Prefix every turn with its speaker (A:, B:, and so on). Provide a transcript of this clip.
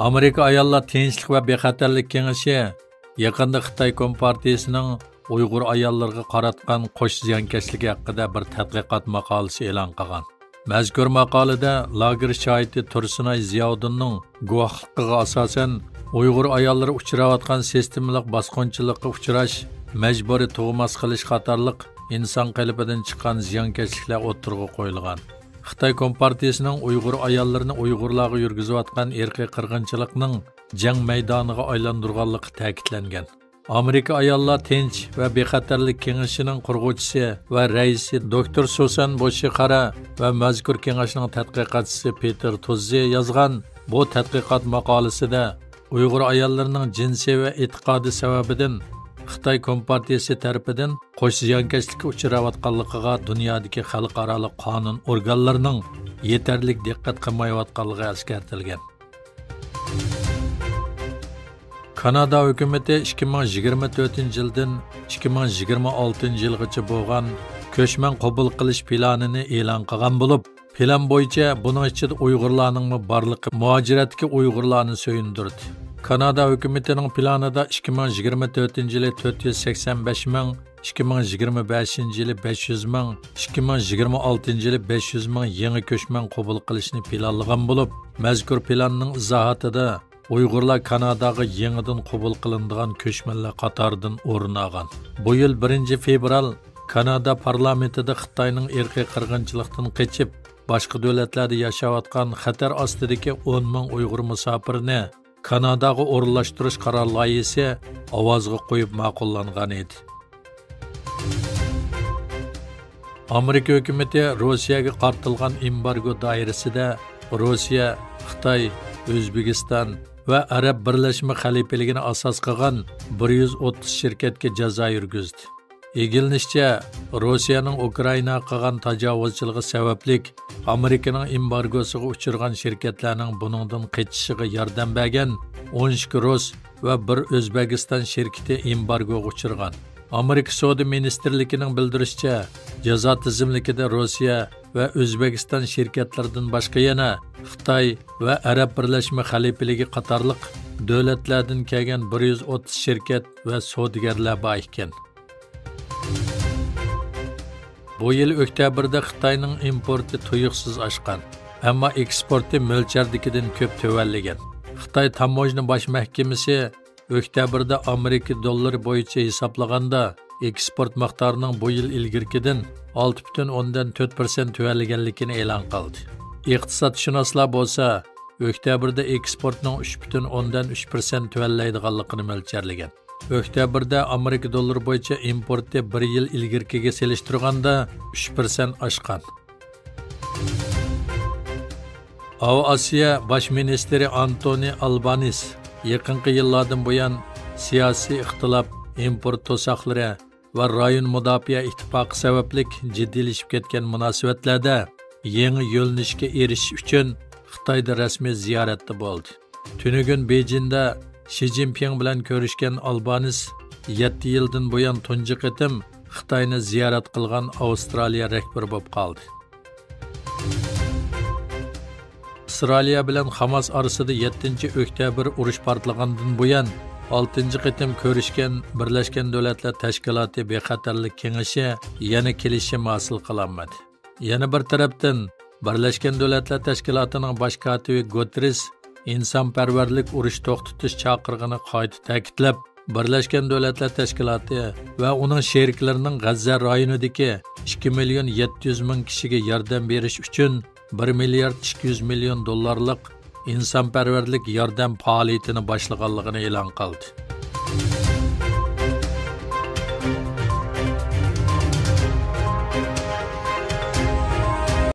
A: Amerika Ayollar Tinchlik va Bexatarlik Kengashi yaqinda Xitoy Kompartiyasining Uyg'ur ayollarga qaratgan qo'sh ziyonkashligi haqida bir tadqiqot maqolasi e'lon qilgan. Mazkur maqolada lager shoidi Tursunay Ziyoddinning guvohligiga asosan Uyg'ur ayollari uchrayotgan sistemalik bosqinchilikka uchrash, majburiy tug'mas qilish qatorliq inson qalbidan chiqqan ziyonkashliklar o'tirg'i qo'yilgan. Xitoy Kompartiyasining Uyg'ur ayollarini Uyg'urlarga yurgizayotgan irqiy qirg'inchilikning jang maydoniga aylantirganligi ta'kidlangan. Amerika Ayollar Tinch va Bexatarlik Kengashining qurg'uvchisi va raisi Dr. Susan Boshqara va mazkur kengashning tadqiqotchisi Peter Tuzzi yozgan bu tadqiqot maqolasida Uyg'ur ayollarining jinsiy va e'tiqodi sababidan Xitoy Kompartiyasi tarafidan qo'sh ziyonkashlikka uchrayotganligiga dunyodagi xalqaro qonun organlarining yetarli diqqat qilmayotganligi eskartilgan. Kanada hukumati 2024-yildan 2026-yilgacha bo'lgan ko'chman qabul qilish planini e'lon qilgan bo'lib, plan bo'yicha buning ichida Uyg'urlarning borligi muhojiratga Uyg'urlarni so'yindirdi. Kanada hukumatining planida 2024-yili 485 ming, 2025-yili 500 ming, 2026-yili 500 ming yangi ko'chman qabul qilishni planlagan bo'lib, mazkur planning izohatida Uyg'urlar Kanadaga yangidan qabul qilinadigan ko'chmanlar qatoridan o'rin olgan. Bu yil 1 fevral Kanada parlamentida Xitoyning irqiy qirg'inchilikdan qochib, boshqa davlatlarda yashayotgan xatar ostidagi 10 ming Uyg'ur musofirni Kanadaga o'rinlashtirish qaror loyihasi ovozga qo'yib ma'qullangan edi. Amerika hukumati Rossiyaga qartilgan embargo doirasida Rossiya, Xitoy, O'zbekiston va Arab Birlashma Xalifaligini asos qilgan 130 shirkatga jazo yurgizdi. Egilinishcha, Rossiyaning Ukraina qilgan tajovuzchiligi sababli Amerikaning embargosiga uchirgan shirkatlarning buningdan qechishiga yordam bergan 12 Rus va 1 O'zbekiston shirkati embargoga uchirgan. Amerika Savdo ministrligining bildirishicha, jazo tizimlikida Rossiya va O'zbekiston shirkatlaridan boshqa yana Xitoy va Arab Birlashma Xalifaligi qatorliq davlatlardan kelgan 130 shirkat va savdogarlar bor ekan. Bu yil oktyabrda Xitoyning importi tuyuqsiz oshgan, ammo eksporti mo'ljaldagidan ko'p tuvanlagan. Xitoy Tamojna bosh mahkamasi oktyabrda Amerika dollari bo'yicha hisoblaganda eksport miqdorining bu yil ilgirkidan 6,4% tuvanlaganligini e'lon qildi. Iqtisodshunoslar bo'lsa, oktyabrda eksportning 3,3% tuvanlaydiganligini mo'ljallagan. Oktyabrda Amerika dollari bo'yicha importi 1 yil ilgirkiga selishtirganda 3% oshgan. Osiyo bosh ministri Antoni Albanese yaqinqi yillardan buyon siyosiy ixtilof, import to'siqlari va rayon mudofaa ittifoqi sababli jiddiylashib ketgan munosabatlarda yangi yo'llanishga erishish uchun Xitoyda rasmiy ziyoratda bo'ldi. Tunugun Bejinda Xi Jinping bilan ko'rishgan Albanese 7 yildan buyon tunji qitim Xitoyni ziyorat qilgan Avstraliya rahbari bo'lib qoldi. Avstraliya bilan Hamas orasida 7-oktyabr urush portlagandan buyon 6-qitim ko'rishgan Birlashgan Davlatlar Tashkiloti Bexatarlik Kengashi yana kelishim hosil qilinmadi. Yana bir tarafdan Birlashgan Davlatlar Tashkilotining bosh kotibi Guterres insonparvarlik urush to'xtatish chaqirig'ini qayta ta'kidlab, Birlashgan Davlatlar Tashkiloti va uning sheriklarining G'azza rayonidagi 2,700,000 kishiga yordam berish uchun 1,200,000,000 dollarlik insonparvarlik yordam faoliyatini boshlaganligini e'lon qildi.